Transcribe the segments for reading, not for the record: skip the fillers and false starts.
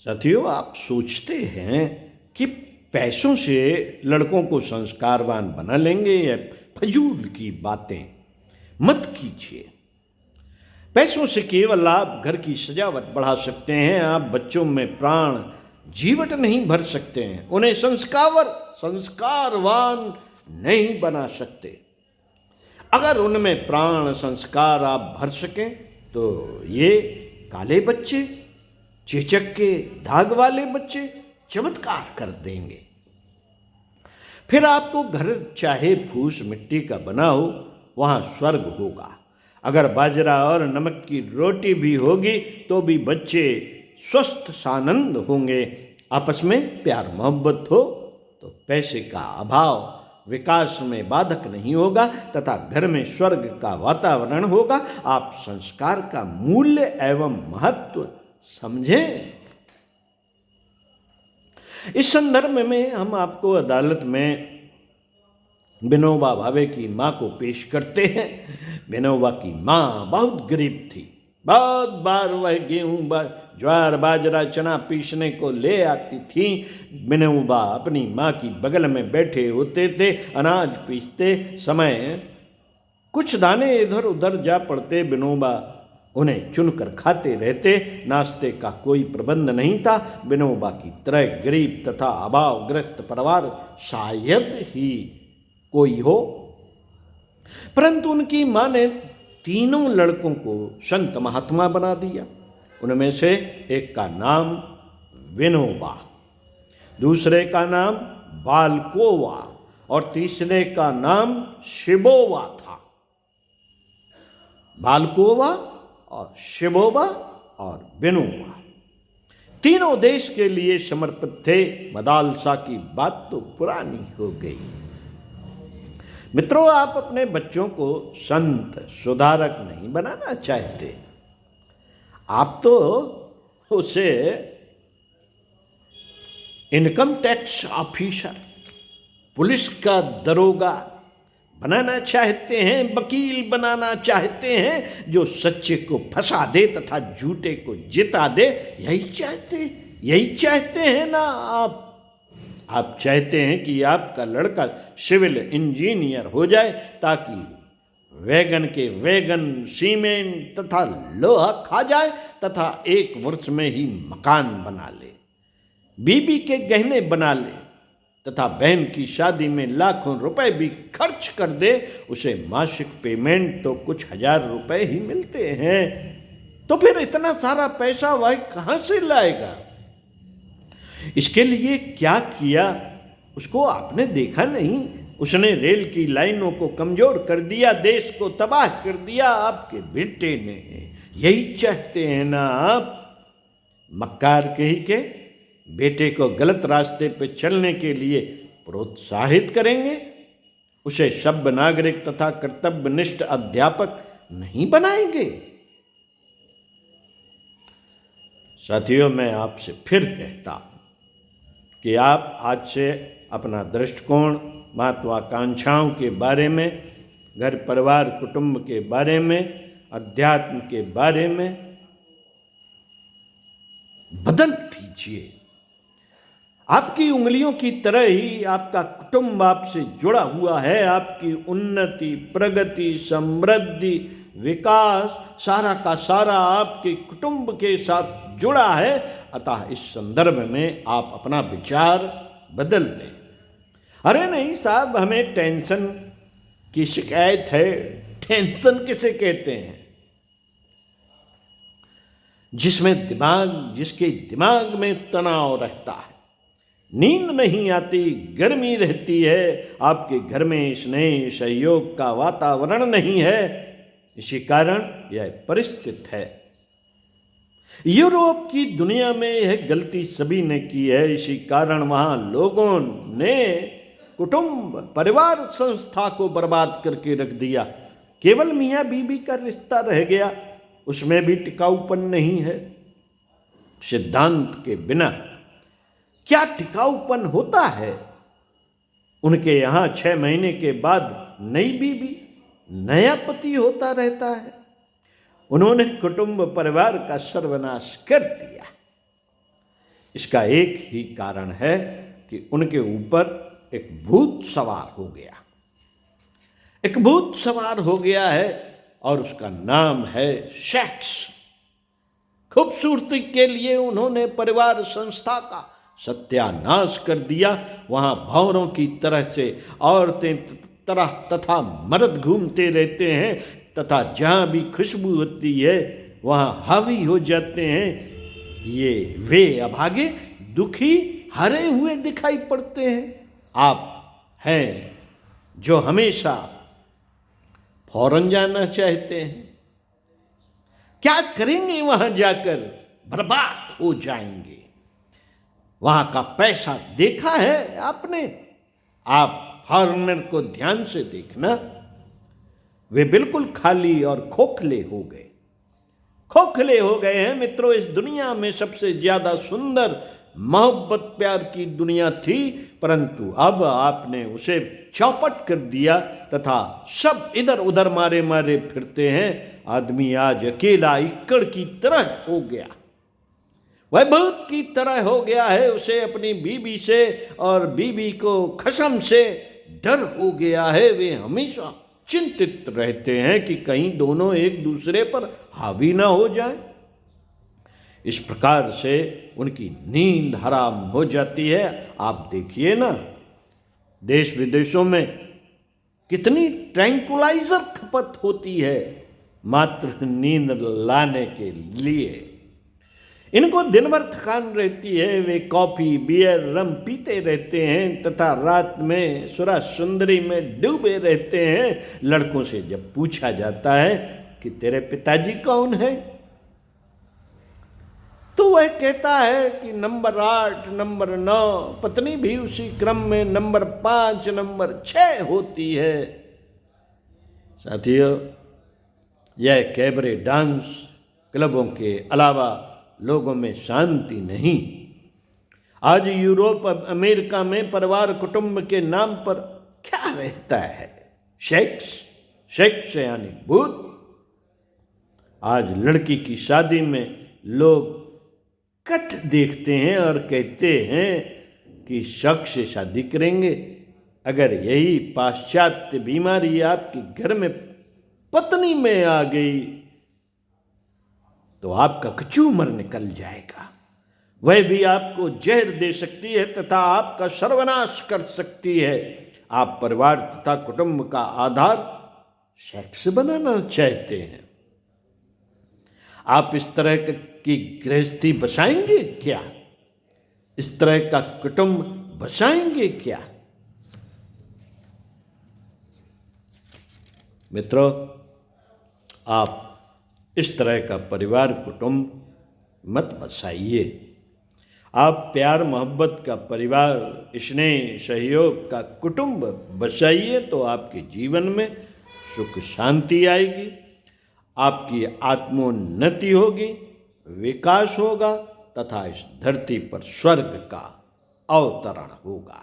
साथियों, आप सोचते हैं कि पैसों से लड़कों को संस्कारवान बना लेंगे? या फजूल की बातें मत कीजिए। पैसों से केवल आप घर की सजावट बढ़ा सकते हैं, आप बच्चों में प्राण जीवट नहीं भर सकते हैं, उन्हें संस्कारवान नहीं बना सकते। अगर उनमें प्राण संस्कार आप भर सकें तो ये काले बच्चे, चेचक के दाग वाले बच्चे चमत्कार कर देंगे। फिर आपको घर चाहे फूस मिट्टी का बना हो, वहां स्वर्ग होगा। अगर बाजरा और नमक की रोटी भी होगी तो भी बच्चे स्वस्थ सानंद होंगे। आपस में प्यार मोहब्बत हो तो पैसे का अभाव विकास में बाधक नहीं होगा तथा घर में स्वर्ग का वातावरण होगा। आप संस्कार का मूल्य एवं महत्व समझें। इस संदर्भ में हम आपको अदालत में विनोबा भावे की माँ को पेश करते हैं। विनोबा की माँ बहुत गरीब थी। बहुत बार वह गेहूं ज्वार बाजरा चना पीसने को ले आती थी। विनोबा अपनी माँ की बगल में बैठे होते थे। अनाज पीसते समय कुछ दाने इधर उधर जा पड़ते, विनोबा उन्हें चुनकर खाते रहते। नाश्ते का कोई प्रबंध नहीं था। विनोबा की तरह गरीब तथा अभावग्रस्त परिवार शायद ही कोई हो, परंतु उनकी मां ने तीनों लड़कों को संत महात्मा बना दिया। उनमें से एक का नाम विनोबा, दूसरे का नाम बालकोवा और तीसरे का नाम शिबोवा था। बालकोवा और शिबोबा और विनोबा तीनों देश के लिए समर्पित थे। मदालसा की बात तो पुरानी हो गई। मित्रों, आप अपने बच्चों को संत सुधारक नहीं बनाना चाहते, आप तो उसे इनकम टैक्स ऑफिसर, पुलिस का दरोगा बनाना चाहते हैं, वकील बनाना चाहते हैं जो सच्चे को फंसा दे तथा झूठे को जिता दे। यही चाहते हैं ना आप चाहते हैं कि आपका लड़का सिविल इंजीनियर हो जाए ताकि वैगन के वैगन सीमेंट तथा लोहा खा जाए तथा 1 वर्ष में ही मकान बना ले, बीबी के गहने बना ले तथा बहन की शादी में लाखों रुपए भी खर्च कर दे। उसे मासिक पेमेंट तो कुछ 1000 रुपए ही मिलते हैं, तो फिर इतना सारा पैसा वह कहाँ से लाएगा? इसके लिए क्या किया उसको आपने देखा नहीं? उसने रेल की लाइनों को कमजोर कर दिया, देश को तबाह कर दिया आपके बेटे ने। यही चाहते हैं ना आप? मक्कार कही के बेटे को गलत रास्ते पर चलने के लिए प्रोत्साहित करेंगे, उसे सभ्य नागरिक तथा कर्तव्यनिष्ठ अध्यापक नहीं बनाएंगे। साथियों, मैं आपसे फिर कहता हूं कि आप आज से अपना दृष्टिकोण महत्वाकांक्षाओं के बारे में, घर परिवार कुटुंब के बारे में, अध्यात्म के बारे में बदल दीजिए। आपकी उंगलियों की तरह ही आपका कुटुंब आपसे जुड़ा हुआ है। आपकी उन्नति, प्रगति, समृद्धि, विकास सारा का सारा आपके कुटुंब के साथ जुड़ा है। अतः इस संदर्भ में आप अपना विचार बदल दें। अरे नहीं साहब, हमें टेंशन की शिकायत है। टेंशन किसे कहते हैं? जिसके दिमाग में तनाव रहता है, नींद नहीं आती, गर्मी रहती है, आपके घर में स्नेह सहयोग का वातावरण नहीं है। इसी कारण यह परिस्थिति है। यूरोप की दुनिया में यह गलती सभी ने की है। इसी कारण वहां लोगों ने कुटुंब, परिवार संस्था को बर्बाद करके रख दिया। केवल मियाँ बीबी का रिश्ता रह गया, उसमें भी टिकाऊपन नहीं है। सिद्धांत के बिना क्या टिकाऊपन होता है? उनके यहाँ 6 महीने के बाद नई बीबी, नया पति होता रहता है। उन्होंने कुटुंब परिवार का सर्वनाश कर दिया। इसका एक ही कारण है कि उनके ऊपर एक भूत सवार हो गया। एक भूत सवार हो गया है और उसका नाम है सेक्स। खूबसूरती के लिए उन्होंने परिवार संस्था का सत्यानाश कर दिया। वहां भंवरों की तरह से औरतें तरह तथा मर्द घूमते रहते हैं तथा जहां भी खुशबू होती है वहां हावी हो जाते हैं। ये वे अभागे दुखी हरे हुए दिखाई पड़ते हैं। आप हैं जो हमेशा फौरन जाना चाहते हैं। क्या करेंगे वहां जाकर? बर्बाद हो जाएंगे। वहां का पैसा देखा है आपने? आप फॉरेनर को ध्यान से देखना, वे बिल्कुल खाली और खोखले हो गए। खोखले हो गए हैं मित्रों। इस दुनिया में सबसे ज्यादा सुंदर मोहब्बत प्यार की दुनिया थी, परंतु अब आपने उसे चौपट कर दिया तथा सब इधर उधर मारे मारे फिरते हैं। आदमी आज अकेला इक्कड़ की तरह हो गया, वह भूत की तरह हो गया है। उसे अपनी बीबी से और बीबी को खसम से डर हो गया है। वे हमेशा चिंतित रहते हैं कि कहीं दोनों एक दूसरे पर हावी ना हो जाए। इस प्रकार से उनकी नींद हराम हो जाती है। आप देखिए ना, देश विदेशों में कितनी ट्रैंकुलाइजर खपत होती है मात्र नींद लाने के लिए। इनको दिन भर थकान रहती है। वे कॉफी बियर रम पीते रहते हैं तथा रात में सुरा सुंदरी में डूबे रहते हैं। लड़कों से जब पूछा जाता है कि तेरे पिताजी कौन है, तो वह कहता है कि नंबर 8, नंबर 9, पत्नी भी उसी क्रम में नंबर 5, नंबर 6 होती है। साथियों, यह कैबरे डांस क्लबों के अलावा लोगों में शांति नहीं। आज यूरोप अमेरिका में परिवार कुटुंब के नाम पर क्या रहता है? सेक्स। सेक्स यानी भूत। आज लड़की की शादी में लोग कट देखते हैं और कहते हैं कि शक से शादी करेंगे। अगर यही पाश्चात्य बीमारी आपके घर में पत्नी में आ गई तो आपका कचूमर निकल जाएगा। वह भी आपको जहर दे सकती है तथा आपका सर्वनाश कर सकती है। आप परिवार तथा कुटुंब का आधार सेक्स बनाना चाहते हैं। आप इस तरह की गृहस्थी बसाएंगे क्या? इस तरह का कुटुंब बसाएंगे क्या? मित्रों, आप इस तरह का परिवार कुटुंब मत बसाइए। आप प्यार मोहब्बत का परिवार, स्नेह सहयोग का कुटुंब बसाइए तो आपके जीवन में सुख शांति आएगी, आपकी आत्मोन्नति होगी, विकास होगा तथा इस धरती पर स्वर्ग का अवतरण होगा।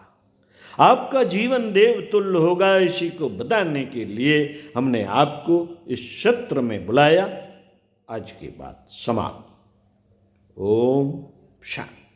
आपका जीवन देवतुल्य होगा। इसी को बताने के लिए हमने आपको इस सत्र में बुलाया। आज की बात समाप्त। ओम शांति।